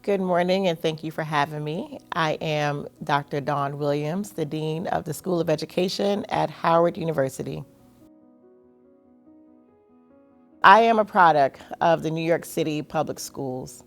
Good morning, and thank you for having me. I am Dr. Dawn Williams, the Dean of the School of Education at Howard University. I am a product of the New York City public schools,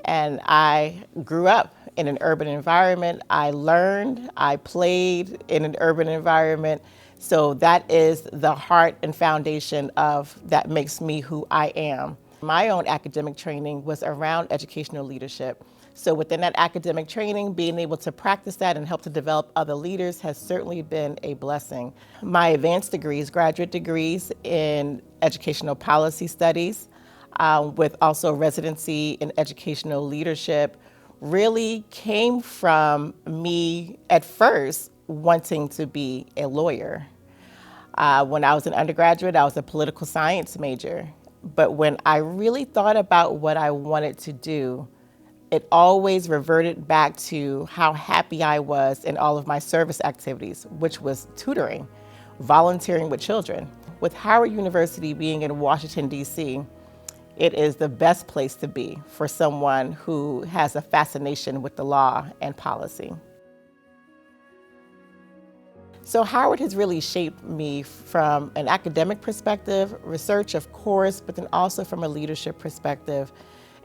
and I grew up in an urban environment. I learned, I played in an urban environment, so that is the heart and foundation of that makes me who I am. My own academic training was around educational leadership. So within that academic training, being able to practice that and help to develop other leaders has certainly been a blessing. My advanced degrees, graduate degrees in educational policy studies, with also residency in educational leadership, really came from me at first wanting to be a lawyer. When I was an undergraduate, I was a political science major. But when I really thought about what I wanted to do, it always reverted back to how happy I was in all of my service activities, which was tutoring, volunteering with children. With Howard University being in Washington, D.C., it is the best place to be for someone who has a fascination with the law and policy. So Howard has really shaped me from an academic perspective, research of course, but then also from a leadership perspective.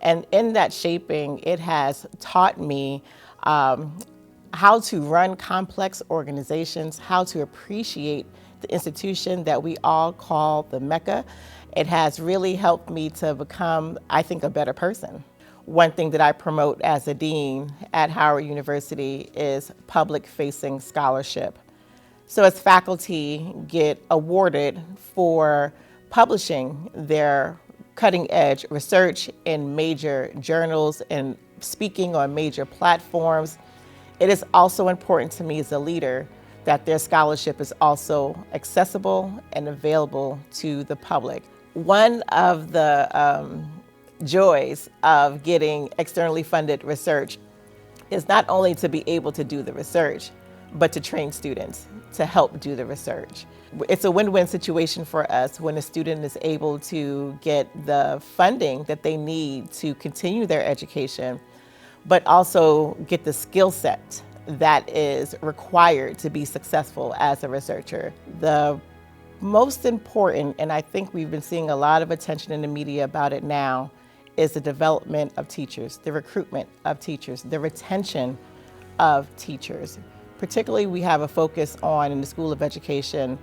And in that shaping, it has taught me how to run complex organizations, how to appreciate the institution that we all call the Mecca. It has really helped me to become, I think, a better person. One thing that I promote as a dean at Howard University is public-facing scholarship. So as faculty get awarded for publishing their cutting-edge research in major journals and speaking on major platforms, it is also important to me as a leader that their scholarship is also accessible and available to the public. One of the joys of getting externally funded research is not only to be able to do the research, but to train students to help do the research. It's a win-win situation for us when a student is able to get the funding that they need to continue their education, but also get the skill set that is required to be successful as a researcher. The most important, and I think we've been seeing a lot of attention in the media about it now, is the development of teachers, the recruitment of teachers, the retention of teachers. Particularly, we have a focus on, in the School of Education,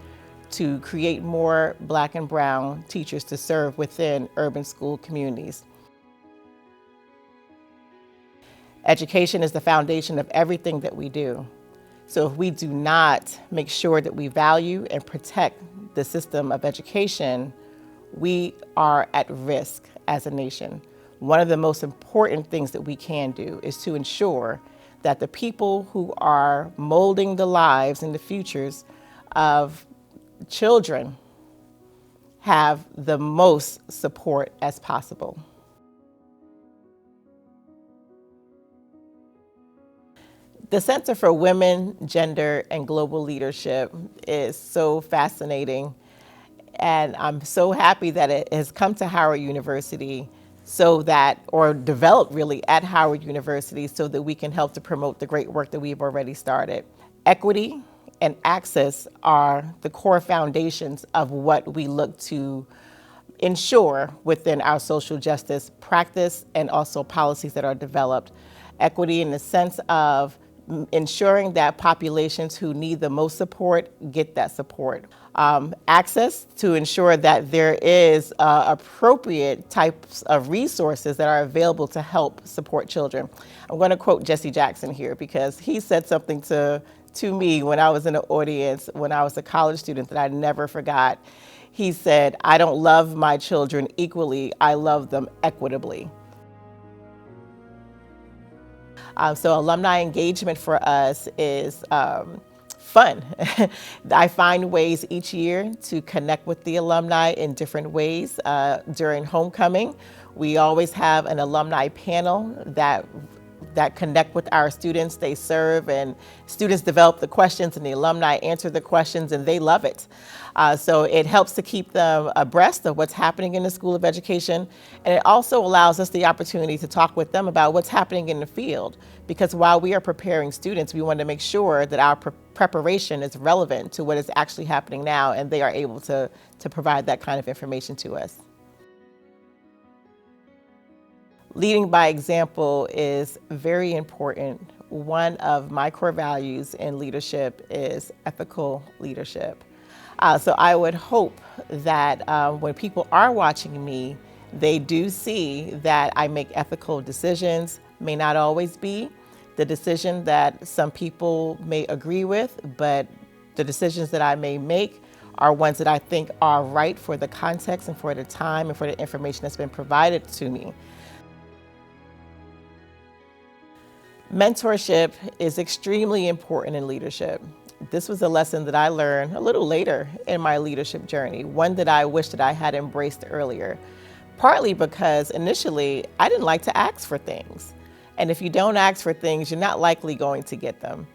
to create more Black and brown teachers to serve within urban school communities. Education is the foundation of everything that we do. So if we do not make sure that we value and protect the system of education, we are at risk as a nation. One of the most important things that we can do is to ensure that the people who are molding the lives and the futures of children have the most support as possible. The Center for Women, Gender, and Global Leadership is so fascinating, and I'm so happy that it has come to Howard University so that, or developed really at Howard University so that we can help to promote the great work that we've already started. Equity and access are the core foundations of what we look to ensure within our social justice practice and also policies that are developed. Equity in the sense of ensuring that populations who need the most support get that support. Access to ensure that there is appropriate types of resources that are available to help support children. I'm going to quote Jesse Jackson here because he said something to me when I was in the audience when I was a college student that I never forgot. He said, "I don't love my children equally, I love them equitably." So alumni engagement for us is fun. I find ways each year to connect with the alumni in different ways. During homecoming, we always have an alumni panel that that connect with our students. They serve, and students develop the questions and the alumni answer the questions, and they love it. So it helps to keep them abreast of what's happening in the School of Education, and it also allows us the opportunity to talk with them about what's happening in the field. Because while we are preparing students, we want to make sure that our preparation is relevant to what is actually happening now, and they are able to provide that kind of information to us. Leading by example is very important. One of my core values in leadership is ethical leadership. So I would hope that when people are watching me, they do see that I make ethical decisions. May not always be the decision that some people may agree with, but the decisions that I may make are ones that I think are right for the context and for the time and for the information that's been provided to me. Mentorship is extremely important in leadership. This was a lesson that I learned a little later in my leadership journey, one that I wish that I had embraced earlier, partly because initially I didn't like to ask for things. And if you don't ask for things, you're not likely going to get them.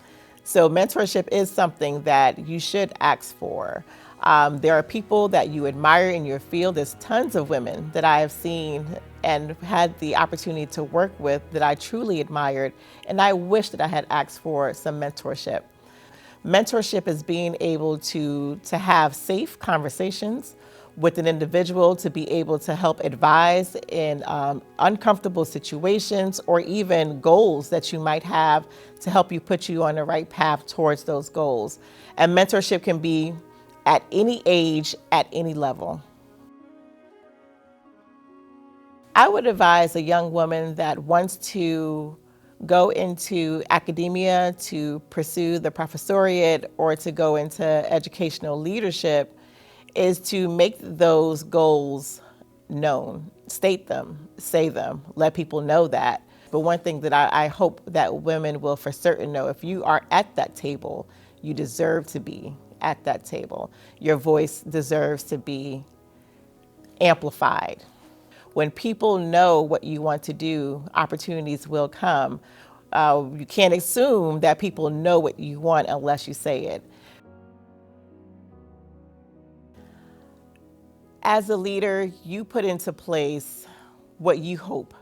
So mentorship is something that you should ask for. There are people that you admire in your field. There's tons of women that I have seen and had the opportunity to work with that I truly admired, and I wish that I had asked for some mentorship. Mentorship is being able to have safe conversations with an individual, to be able to help advise in uncomfortable situations or even goals that you might have to help you put you on the right path towards those goals. And mentorship can be at any age, at any level. I would advise a young woman that wants to go into academia to pursue the professoriate or to go into educational leadership is to make those goals known. State them, say them, let people know that. But one thing that I hope that women will for certain know, if you are at that table, you deserve to be at that table. Your voice deserves to be amplified. When people know what you want to do, opportunities will come. You can't assume that people know what you want unless you say it. As a leader, you put into place what you hope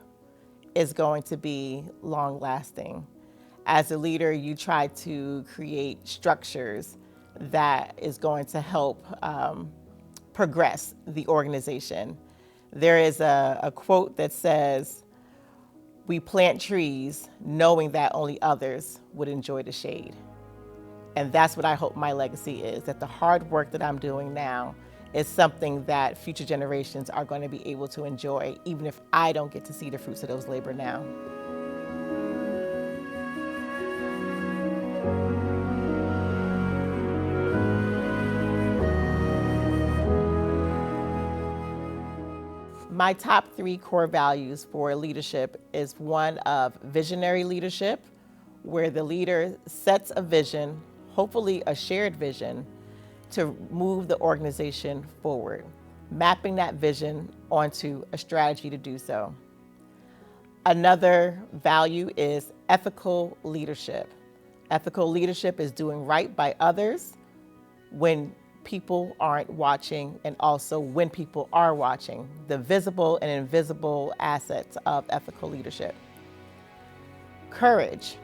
is going to be long-lasting. As a leader, you try to create structures that is going to help progress the organization. There is a quote that says, "We plant trees knowing that only others would enjoy the shade." And that's what I hope my legacy is, that the hard work that I'm doing now is something that future generations are going to be able to enjoy, even if I don't get to see the fruits of those labor now. My top 3 core values for leadership is one of visionary leadership, where the leader sets a vision, hopefully a shared vision, to move the organization forward, mapping that vision onto a strategy to do so. Another value is ethical leadership. Ethical leadership is doing right by others when people aren't watching, and also when people are watching, the visible and invisible assets of ethical leadership. Courage.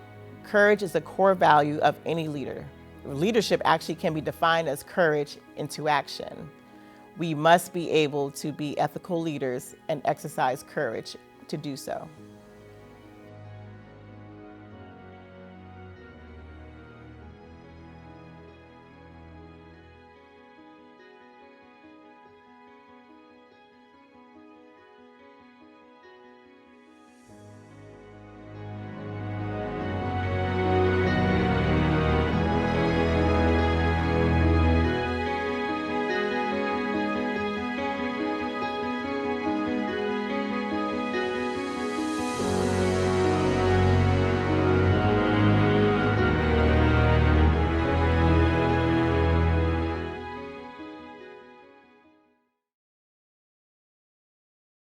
Courage is a core value of any leader. Leadership actually can be defined as courage into action. We must be able to be ethical leaders and exercise courage to do so.